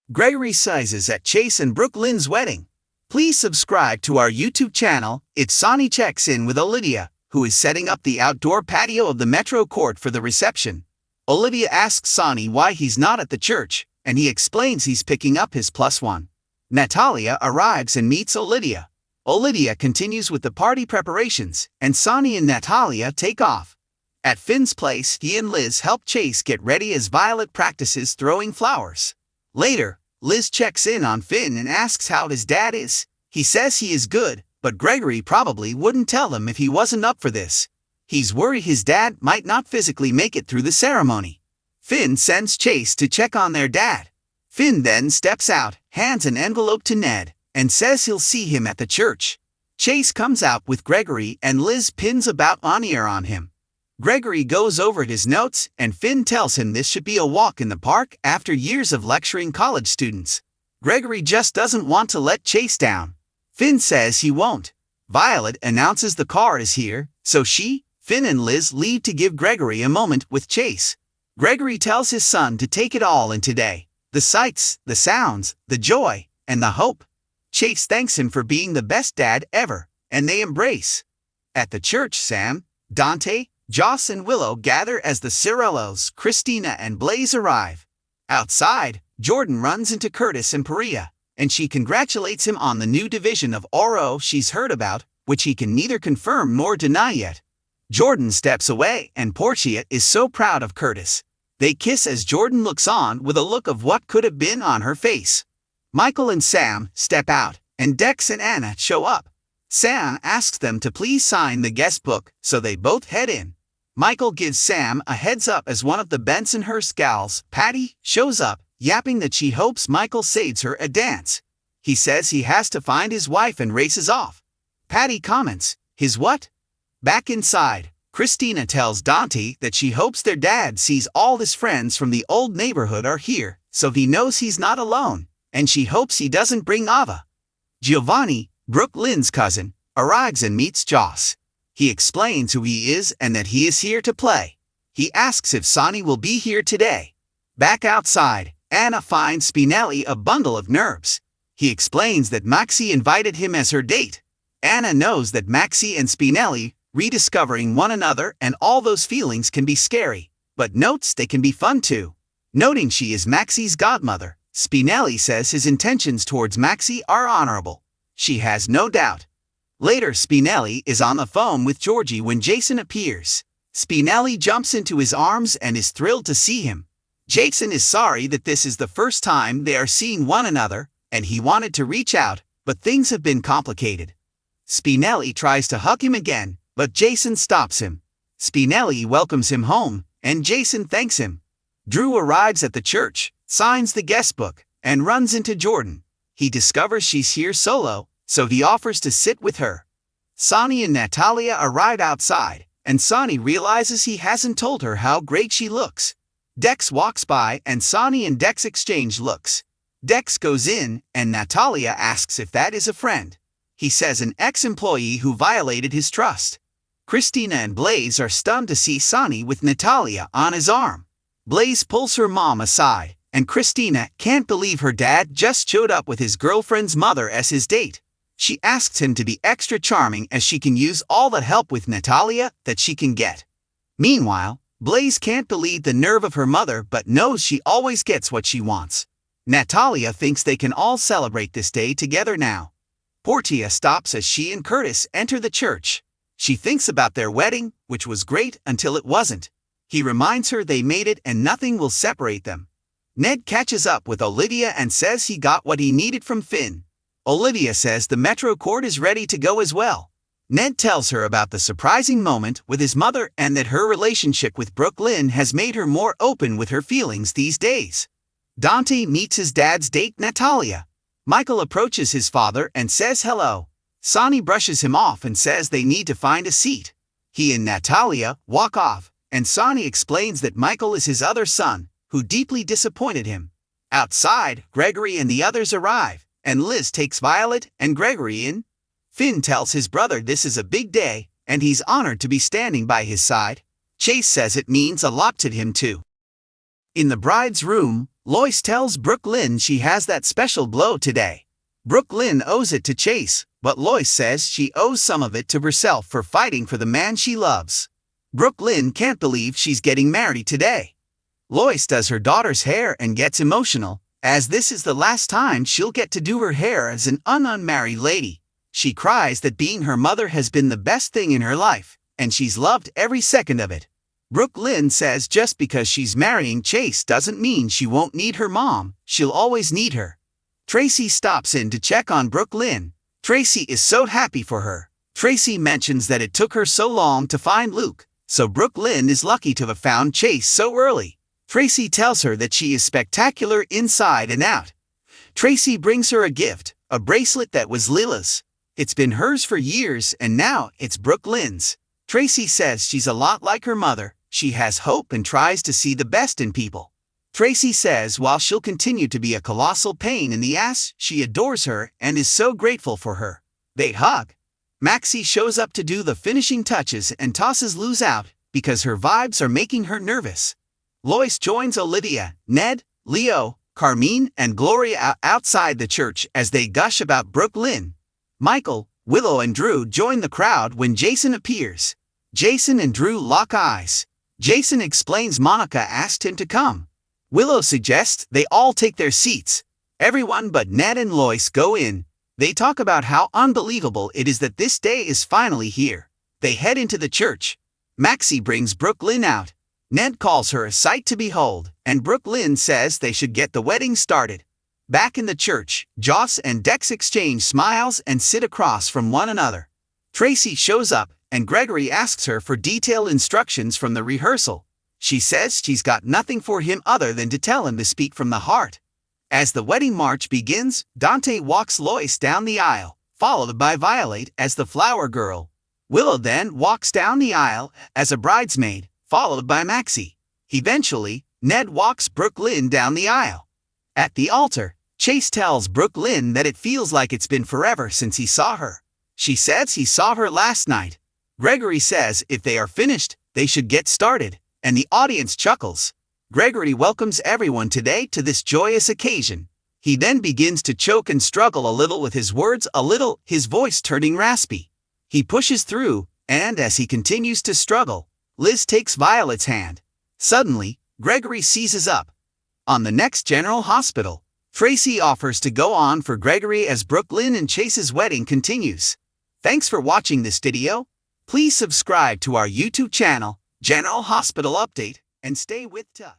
Gregory sizes at Chase and Brook Lynn's wedding. Please subscribe to our YouTube channel. It's Sonny checks in with Olivia, who is setting up the outdoor patio of the Metro Court for the reception. Olivia asks Sonny why he's not at the church, and he explains he's picking up his +1. Natalia arrives and meets Olivia. Olivia continues with the party preparations, and Sonny and Natalia take off. At Finn's place, he and Liz help Chase get ready as Violet practices throwing flowers. Later, Liz checks in on Finn and asks how his dad is. He says he is good, but Gregory probably wouldn't tell him if he wasn't up for this. He's worried his dad might not physically make it through the ceremony. Finn sends Chase to check on their dad. Finn then steps out, hands an envelope to Ned, and says he'll see him at the church. Chase comes out with Gregory and Liz pins about on ear on him. Gregory goes over his notes and Finn tells him this should be a walk in the park after years of lecturing college students. Gregory just doesn't want to let Chase down. Finn says he won't. Violet announces the car is here, so she, Finn and Liz leave to give Gregory a moment with Chase. Gregory tells his son to take it all in today. The sights, the sounds, the joy, and the hope. Chase thanks him for being the best dad ever, and they embrace. At the church, Sam, Dante, Joss and Willow gather as the Cirellos, Christina and Blaze arrive. Outside, Jordan runs into Curtis and Perea, and she congratulates him on the new division of Oro she's heard about, which he can neither confirm nor deny yet. Jordan steps away and Portia is so proud of Curtis. They kiss as Jordan looks on with a look of what could have been on her face. Michael and Sam step out, and Dex and Anna show up. Sam asks them to please sign the guest book, so they both head in. Michael gives Sam a heads up as one of the Bensonhurst gals, Patty, shows up, yapping that she hopes Michael saves her a dance. He says he has to find his wife and races off. Patty comments, "His what?" Back inside, Christina tells Dante that she hopes their dad sees all his friends from the old neighborhood are here, so he knows he's not alone, and she hopes he doesn't bring Ava. Giovanni, Brook Lynn's cousin, arrives and meets Joss. He explains who he is and that he is here to play. He asks if Sonny will be here today. Back outside, Anna finds Spinelli a bundle of nerves. He explains that Maxie invited him as her date. Anna knows that Maxie and Spinelli rediscovering one another and all those feelings can be scary, but notes they can be fun too. Noting she is Maxie's godmother, Spinelli says his intentions towards Maxie are honorable. She has no doubt. Later, Spinelli is on the phone with Georgie when Jason appears. Spinelli jumps into his arms and is thrilled to see him. Jason is sorry that this is the first time they are seeing one another, and he wanted to reach out, but things have been complicated. Spinelli tries to hug him again, but Jason stops him. Spinelli welcomes him home, and Jason thanks him. Drew arrives at the church, signs the guest book, and runs into Jordan. He discovers she's here solo, so he offers to sit with her. Sonny and Natalia arrive outside, and Sonny realizes he hasn't told her how great she looks. Dex walks by and Sonny and Dex exchange looks. Dex goes in, and Natalia asks if that is a friend. He says an ex-employee who violated his trust. Christina and Blaze are stunned to see Sonny with Natalia on his arm. Blaze pulls her mom aside, and Christina can't believe her dad just showed up with his girlfriend's mother as his date. She asks him to be extra charming as she can use all the help with Natalia that she can get. Meanwhile, Blaze can't believe the nerve of her mother but knows she always gets what she wants. Natalia thinks they can all celebrate this day together now. Portia stops as she and Curtis enter the church. She thinks about their wedding, which was great until it wasn't. He reminds her they made it and nothing will separate them. Ned catches up with Olivia and says he got what he needed from Finn. Olivia says the Metro Court is ready to go as well. Ned tells her about the surprising moment with his mother and that her relationship with Brook Lynn has made her more open with her feelings these days. Dante meets his dad's date Natalia. Michael approaches his father and says hello. Sonny brushes him off and says they need to find a seat. He and Natalia walk off, and Sonny explains that Michael is his other son, who deeply disappointed him. Outside, Gregory and the others arrive, and Liz takes Violet and Gregory in. Finn tells his brother this is a big day, and he's honored to be standing by his side. Chase says it means a lot to him too. In the bride's room, Lois tells Brook Lynn she has that special blow today. Brook Lynn owes it to Chase, but Lois says she owes some of it to herself for fighting for the man she loves. Brook Lynn can't believe she's getting married today. Lois does her daughter's hair and gets emotional, as this is the last time she'll get to do her hair as an unmarried lady. She cries that being her mother has been the best thing in her life, and she's loved every second of it. Brook Lynn says just because she's marrying Chase doesn't mean she won't need her mom, she'll always need her. Tracy stops in to check on Brook Lynn. Tracy is so happy for her. Tracy mentions that it took her so long to find Luke, so Brook Lynn is lucky to have found Chase so early. Tracy tells her that she is spectacular inside and out. Tracy brings her a gift, a bracelet that was Lila's. It's been hers for years and now it's Brook Lynn's. Tracy says she's a lot like her mother. She has hope and tries to see the best in people. Tracy says while she'll continue to be a colossal pain in the ass, she adores her and is so grateful for her. They hug. Maxie shows up to do the finishing touches and tosses Luz out because her vibes are making her nervous. Lois joins Olivia, Ned, Leo, Carmine, and Gloria outside the church as they gush about Brook Lynn. Michael, Willow, and Drew join the crowd when Jason appears. Jason and Drew lock eyes. Jason explains Monica asked him to come. Willow suggests they all take their seats. Everyone but Ned and Lois go in. They talk about how unbelievable it is that this day is finally here. They head into the church. Maxie brings Brook Lynn out. Ned calls her a sight to behold, and Brook Lynn says they should get the wedding started. Back in the church, Joss and Dex exchange smiles and sit across from one another. Tracy shows up, and Gregory asks her for detailed instructions from the rehearsal. She says she's got nothing for him other than to tell him to speak from the heart. As the wedding march begins, Dante walks Lois down the aisle, followed by Violet as the flower girl. Willow then walks down the aisle as a bridesmaid, followed by Maxie. Eventually, Ned walks Brook Lynn down the aisle. At the altar, Chase tells Brook Lynn that it feels like it's been forever since he saw her. She says he saw her last night. Gregory says if they are finished, they should get started, and the audience chuckles. Gregory welcomes everyone today to this joyous occasion. He then begins to choke and struggle a little with his words, his voice turning raspy. He pushes through, and as he continues to struggle, Liz takes Violet's hand. Suddenly, Gregory seizes up. On the next General Hospital, Tracy offers to go on for Gregory as Brook Lynn and Chase's wedding continues. Thanks for watching this video. Please subscribe to our YouTube channel, General Hospital Update, and stay with us.